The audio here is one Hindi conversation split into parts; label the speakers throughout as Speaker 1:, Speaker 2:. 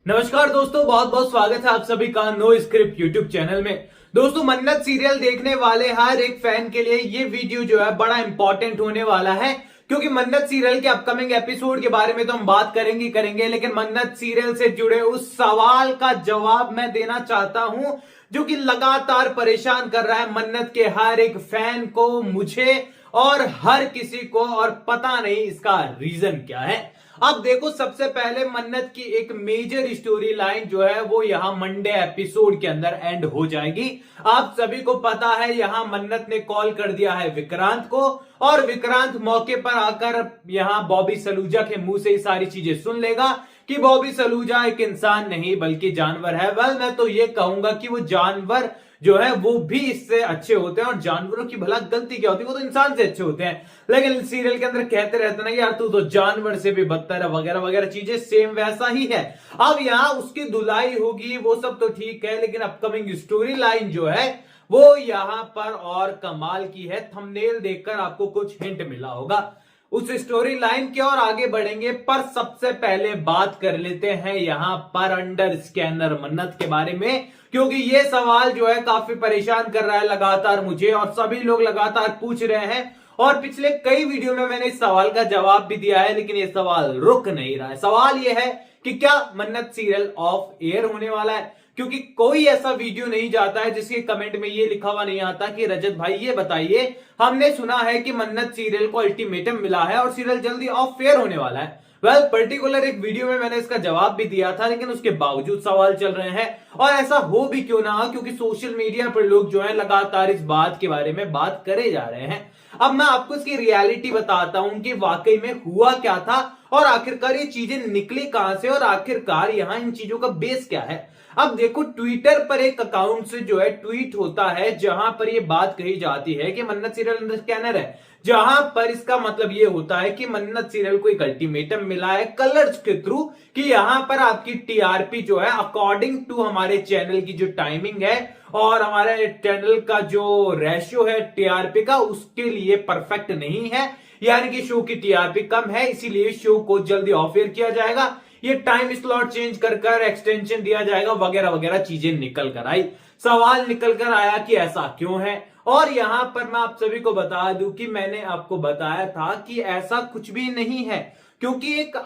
Speaker 1: नमस्कार दोस्तों, बहुत बहुत स्वागत है आप सभी का नो स्क्रिप्ट यूट्यूब चैनल में। दोस्तों, मन्नत सीरियल देखने वाले हर एक फैन के लिए ये वीडियो जो है बड़ा इंपॉर्टेंट होने वाला है, क्योंकि मन्नत सीरियल के अपकमिंग एपिसोड के बारे में तो हम बात करेंगे, लेकिन मन्नत सीरियल से जुड़े उस सवाल का जवाब मैं देना चाहता हूं जो कि लगातार परेशान कर रहा है मन्नत के हर एक फैन को, मुझे और हर किसी को, और पता नहीं इसका रीजन क्या है। अब देखो, सबसे पहले मन्नत की एक मेजर स्टोरी लाइन जो है वो यहां मंडे एपिसोड के अंदर एंड हो जाएगी। आप सभी को पता है, यहां मन्नत ने कॉल कर दिया है विक्रांत को, और विक्रांत मौके पर आकर यहां बॉबी सलूजा के मुंह से ही सारी चीजें सुन लेगा कि बॉबी सलूजा एक इंसान नहीं बल्कि जानवर है। वेल, मैं तो ये कहूंगा कि वो जानवर जो है वो भी इससे अच्छे होते हैं, और जानवरों की भला गलती क्या होती है, वो तो इंसान से अच्छे होते हैं। लेकिन सीरियल के अंदर कहते रहते ना यार, तू तो जानवर से भी बदतर है, वगैरह वगैरह चीजें, सेम वैसा ही है। अब यहाँ उसकी धुलाई होगी, वो सब तो ठीक है, लेकिन अपकमिंग स्टोरी लाइन जो है वो यहां पर और कमाल की है। थंबनेल देखकर आपको कुछ हिंट मिला होगा उस स्टोरी लाइन के, और आगे बढ़ेंगे। पर सबसे पहले बात कर लेते हैं यहां पर अंडर स्कैनर मन्नत के बारे में, क्योंकि ये सवाल जो है काफी परेशान कर रहा है लगातार मुझे, और सभी लोग लगातार पूछ रहे हैं। और पिछले कई वीडियो में मैंने इस सवाल का जवाब भी दिया है, लेकिन ये सवाल रुक नहीं रहा है। सवाल ये है कि क्या मन्नत सीरियल ऑफ एयर होने वाला है, क्योंकि कोई ऐसा वीडियो नहीं जाता है जिसके कमेंट में ये लिखा हुआ नहीं आता कि रजत भाई ये बताइए, हमने सुना है कि मन्नत सीरियल को अल्टीमेटम मिला है और सीरियल जल्दी ऑफ एयर होने वाला है। वेल, पर्टिकुलर एक वीडियो में मैंने इसका जवाब भी दिया था, लेकिन उसके बावजूद सवाल चल रहे हैं। और ऐसा हो भी क्यों ना, क्योंकि सोशल मीडिया पर लोग जो है लगातार इस बात के बारे में बात करे जा रहे हैं। अब मैं आपको इसकी रियलिटी बताता हूं कि वाकई में हुआ क्या था, और आखिरकार ये चीजें निकली कहां से, और आखिरकार यहां इन चीजों का बेस क्या है। अब देखो, ट्विटर पर एक अकाउंट से जो है ट्वीट होता है जहां पर ये बात कही जाती है कि मन्नत सीरियल अंडर स्कैनर है, जहां पर इसका मतलब ये होता है कि मन्नत सीरियल को एक अल्टीमेटम मिला है कलर्स के थ्रू कि यहां पर आपकी टीआरपी जो है अकॉर्डिंग टू हमारे चैनल की जो टाइमिंग है और हमारे चैनल का जो रेशियो है टीआरपी का, उसके लिए परफेक्ट नहीं है। यानी कि शो की टीआरपी कम है, इसीलिए शो को जल्दी ऑफ एयर किया जाएगा, ये टाइम स्लॉट चेंज कर एक्सटेंशन दिया जाएगा, वगैरह वगैरह चीजें निकल कर आई। सवाल निकल कर आया कि ऐसा क्यों है, और यहां पर मैं आप सभी को बता दूं कि मैंने आपको बताया था कि ऐसा कुछ भी नहीं है, क्योंकि एक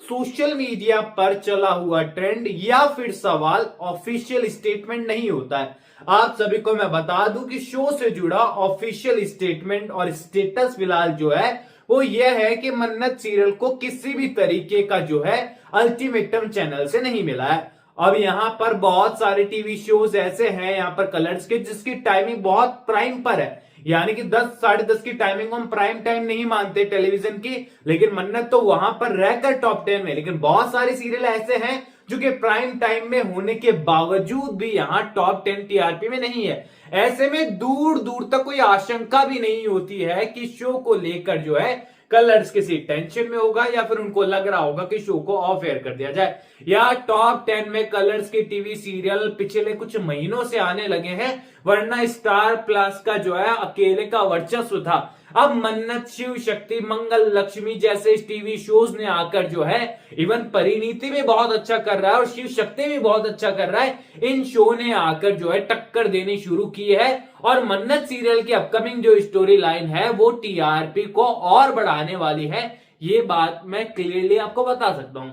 Speaker 1: सोशल मीडिया पर चला हुआ ट्रेंड या फिर सवाल ऑफिशियल स्टेटमेंट नहीं होता है। आप सभी को मैं बता दूं कि शो से जुड़ा ऑफिशियल स्टेटमेंट और स्टेटस फिलहाल जो है वो ये है कि मन्नत सीरियल को किसी भी तरीके का जो है अल्टीमेटम चैनल से नहीं मिला है। अब यहां पर बहुत सारे टीवी शोज ऐसे हैं यहाँ पर कलर्स के, जिसकी टाइमिंग बहुत प्राइम पर है, यानी कि 10 साढ़े 10 की टाइमिंग हम प्राइम टाइम नहीं मानते टेलीविजन की, लेकिन मन्नत तो वहां पर रहकर टॉप 10 में। लेकिन बहुत सारे सीरियल ऐसे हैं जो कि प्राइम टाइम में होने के बावजूद भी यहां टॉप 10 टीआरपी में नहीं है। ऐसे में दूर दूर तक कोई आशंका भी नहीं होती है कि शो को लेकर जो है कलर्स किसी टेंशन में होगा, या फिर उनको लग रहा होगा कि शो को ऑफ एयर कर दिया जाए। या टॉप 10 में कलर्स के टीवी सीरियल पिछले कुछ महीनों से आने लगे हैं, वरना स्टार प्लस का जो है अकेले का वर्चस्व था। अब मन्नत, शिव शक्ति, मंगल लक्ष्मी जैसे टीवी शोज ने आकर जो है, इवन परिणीति भी बहुत अच्छा कर रहा है और शिव शक्ति भी बहुत अच्छा कर रहा है, इन शो ने आकर जो है टक्कर देनी शुरू की है। और मन्नत सीरियल की अपकमिंग जो स्टोरी लाइन है वो टीआरपी को और बढ़ाने वाली है, ये बात मैं क्लियरली आपको बता सकता हूं।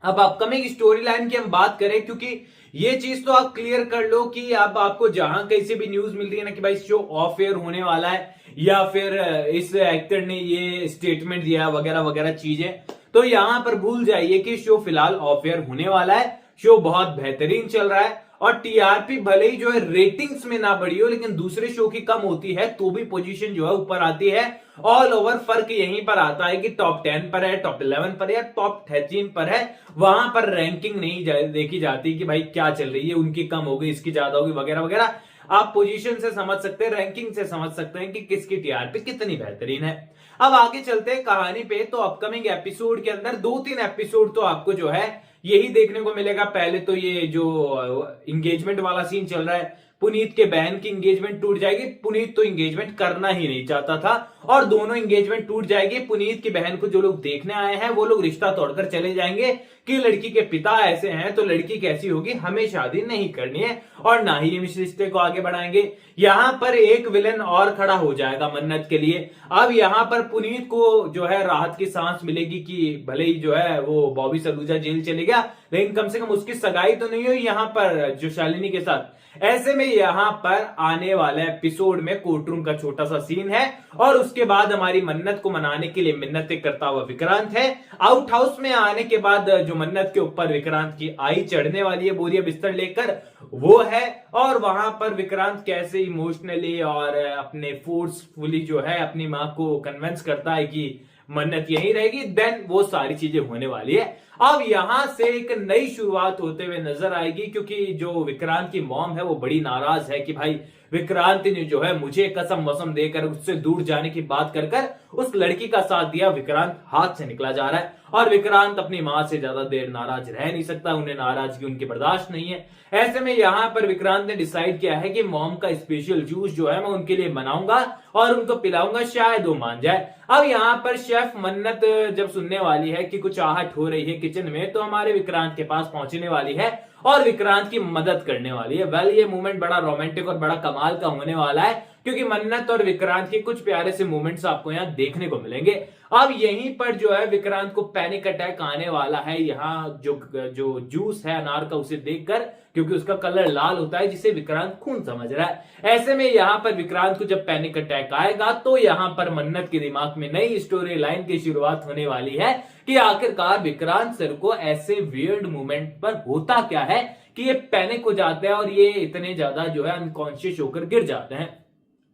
Speaker 1: अब अपकमिंग स्टोरी लाइन की हम बात करें, क्योंकि ये चीज तो आप क्लियर कर लो कि अब आपको जहां कहीं से भी न्यूज मिल रही है ना कि भाई शो ऑफ एयर होने वाला है, या फिर इस एक्टर ने ये स्टेटमेंट दिया वगैरह वगैरह चीजें, तो यहां पर भूल जाइए कि शो फिलहाल ऑफ एयर होने वाला है। शो बहुत बेहतरीन चल रहा है, और टीआरपी भले ही जो है रेटिंग्स में ना बढ़ी हो, लेकिन दूसरे शो की कम होती है तो भी पोजीशन जो है ऊपर आती है। ऑल ओवर फर्क यहीं पर आता है कि टॉप 10 पर है, टॉप 11 पर है या टॉप 13 पर है, वहां पर रैंकिंग नहीं देखी जाती कि भाई क्या चल रही है, उनकी कम हो गई, इसकी ज्यादा होगी, वगैरह वगैरह। आप पोजीशन से समझ सकते हैं, रैंकिंग से समझ सकते हैं कि किसकी टीआरपी कितनी बेहतरीन है। अब आगे चलते हैं कहानी पे। तो अपकमिंग एपिसोड के अंदर 2-3 एपिसोड तो आपको जो है यही देखने को मिलेगा। पहले तो ये जो इंगेजमेंट वाला सीन चल रहा है, पुनीत के बहन की इंगेजमेंट टूट जाएगी। पुनीत तो इंगेजमेंट करना ही नहीं चाहता था और दोनों इंगेजमेंट टूट जाएगी। पुनीत की बहन को जो लोग देखने आए हैं वो लोग रिश्ता तोड़कर चले जाएंगे कि लड़की के पिता ऐसे हैं तो लड़की कैसी होगी, हमें शादी नहीं करनी है और ना ही इस रिश्ते को आगे बढ़ाएंगे। यहां पर एक विलन और खड़ा हो जाएगा मन्नत के लिए। अब यहां पर पुनीत को जो है राहत की सांस मिलेगी कि भले ही जो है वो बॉबी सलूजा जेल चले गया, लेकिन कम से कम उसकी सगाई तो नहीं हुई यहां पर जो शालिनी के साथ। ऐसे में यहां पर आने वाले एपिसोड में कोर्टरूम का छोटा सा सीन है और उसके बाद हमारी मन्नत को मनाने के लिए मिन्नतें करता हुआ विक्रांत है। आउट हाउस में आने के बाद जो मन्नत के ऊपर विक्रांत की आई चढ़ने वाली है बोरिया बिस्तर लेकर, वो है। और वहां पर विक्रांत कैसे इमोशनली और अपने फोर्सफुली जो है अपनी मां को कन्विंस करता है कि मन्नत यहीं रहेगी, देन वो सारी चीजें होने वाली है। अब यहां से एक नई शुरुआत होते हुए नजर आएगी क्योंकि जो विक्रांत की मॉम है वो बड़ी नाराज है कि भाई विक्रांत ने जो है मुझे कसम वसम देकर उससे दूर जाने की बात कर कर उस लड़की का साथ दिया। विक्रांत हाथ से निकला जा रहा है और विक्रांत अपनी मां से ज्यादा देर नाराज रह नहीं सकता, उन्हें नाराजगी उनकी बर्दाश्त नहीं है। ऐसे में यहां पर विक्रांत ने डिसाइड किया है कि मॉम का स्पेशल जूस जो है मैं उनके लिए बनाऊंगा और उनको पिलाऊंगा, शायद वो मान जाए। अब यहां पर शेफ मन्नत जब सुनने वाली है कि कुछ आहट हो रही है किचन में, तो हमारे विक्रांत के पास पहुंचने वाली है और विक्रांत की मदद करने वाली है। वेल, ये मूवमेंट बड़ा रोमांटिक और बड़ा कमाल का होने वाला है क्योंकि मन्नत और विक्रांत के कुछ प्यारे से मूवमेंट्स आपको यहाँ देखने को मिलेंगे। अब यहीं पर जो है विक्रांत को पैनिक अटैक आने वाला है। यहाँ जो जूस है अनार का उसे देखकर, क्योंकि उसका कलर लाल होता है जिसे विक्रांत खून समझ रहा है। ऐसे में यहाँ पर विक्रांत को जब पैनिक अटैक आएगा तो यहाँ पर मन्नत के दिमाग में नई स्टोरी लाइन की शुरुआत होने वाली है कि आखिरकार विक्रांत सर को ऐसे वियर्ड मोमेंट पर होता क्या है कि ये पैनिक हो जाते हैं और ये इतने ज्यादा जो है अनकॉन्शियस होकर गिर जाते हैं।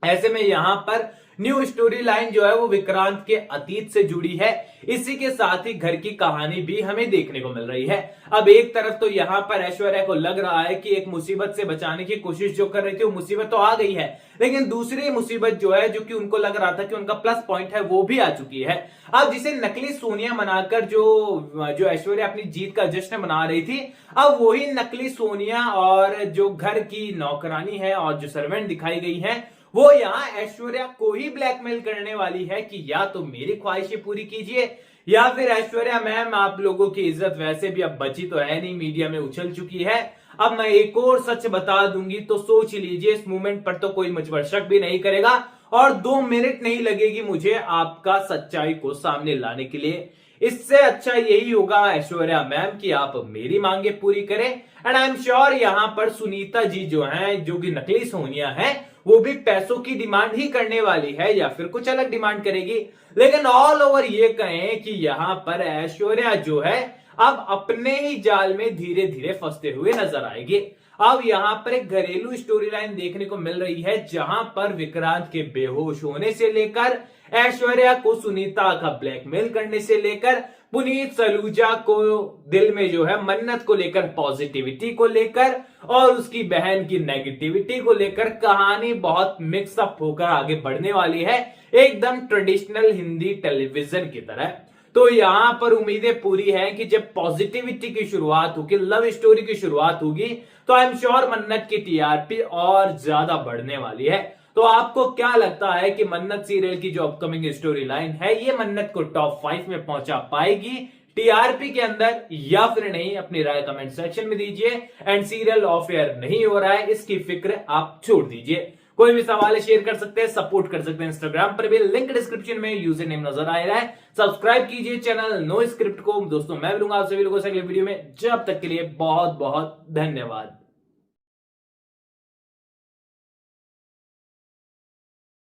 Speaker 1: ऐसे में यहां पर न्यू स्टोरी लाइन जो है वो विक्रांत के अतीत से जुड़ी है। इसी के साथ ही घर की कहानी भी हमें देखने को मिल रही है। अब एक तरफ तो यहां पर ऐश्वर्या को लग रहा है कि एक मुसीबत से बचाने की कोशिश जो कर रही थी वो मुसीबत तो आ गई है, लेकिन दूसरी मुसीबत जो है जो कि उनको लग रहा था कि उनका प्लस पॉइंट है वो भी आ चुकी है। अब जिसे नकली सोनिया बनाकर जो ऐश्वर्या अपनी जीत का जश्न मना रही थी, अब वही नकली सोनिया और जो घर की नौकरानी है और जो सर्वेंट दिखाई गई है वो यहाँ ऐश्वर्या को ही ब्लैकमेल करने वाली है कि या तो मेरी ख्वाहिशें पूरी कीजिए या फिर ऐश्वर्या मैम आप लोगों की इज्जत वैसे भी अब बची तो है नहीं, मीडिया में उछल चुकी है, अब मैं एक और सच बता दूंगी तो सोच लीजिए इस मूवमेंट पर तो कोई मुझ पर शक भी नहीं करेगा और 2 मिनट नहीं लगेगी मुझे आपका सच्चाई को सामने लाने के लिए। इससे अच्छा यही होगा ऐश्वर्या मैम कि आप मेरी मांगे पूरी करें। एंड आई एम श्योर यहाँ पर सुनीता जी जो हैं, जो कि नकली सोनिया है, वो भी पैसों की डिमांड ही करने वाली है या फिर कुछ अलग डिमांड करेगी। लेकिन ऑल ओवर ये कहें कि यहाँ पर ऐश्वर्या जो है अब अपने ही जाल में धीरे धीरे फंसते हुए नजर आएगी। अब यहाँ पर एक घरेलू स्टोरी लाइन देखने को मिल रही है जहां पर विक्रांत के बेहोश होने से लेकर ऐश्वर्या को सुनीता का ब्लैकमेल करने से लेकर पुनीत सलूजा को दिल में जो है मन्नत को लेकर पॉजिटिविटी को लेकर और उसकी बहन की नेगेटिविटी को लेकर कहानी बहुत मिक्सअप होकर आगे बढ़ने वाली है, एकदम ट्रेडिशनल हिंदी टेलीविजन की तरह। तो यहां पर उम्मीदें पूरी है कि जब पॉजिटिविटी की शुरुआत होगी, लव स्टोरी की शुरुआत होगी, तो आई एम श्योर मन्नत की टीआरपी और ज्यादा बढ़ने वाली है। तो आपको क्या लगता है कि मन्नत सीरियल की जो अपकमिंग स्टोरी लाइन है ये मन्नत को टॉप 5 में पहुंचा पाएगी टीआरपी के अंदर या फिर नहीं? अपनी राय कमेंट सेक्शन में दीजिए। एंड सीरियल ऑफ एयर नहीं हो रहा है इसकी फिक्र आप छोड़ दीजिए। कोई भी सवाल है शेयर कर सकते हैं, सपोर्ट कर सकते हैं इंस्टाग्राम पर भी, लिंक डिस्क्रिप्शन में यूजर नेम नजर आ रहा है। सब्सक्राइब कीजिए चैनल नो स्क्रिप्ट को। दोस्तों मैं मिलूंगा आप सभी लोगों से अगले वीडियो में, जब तक के लिए बहुत बहुत धन्यवाद।